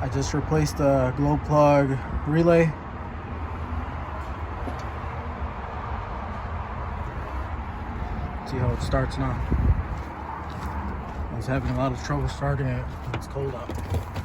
I just replaced the glow plug relay. See how it starts now. I was having a lot of trouble starting it. It's cold out.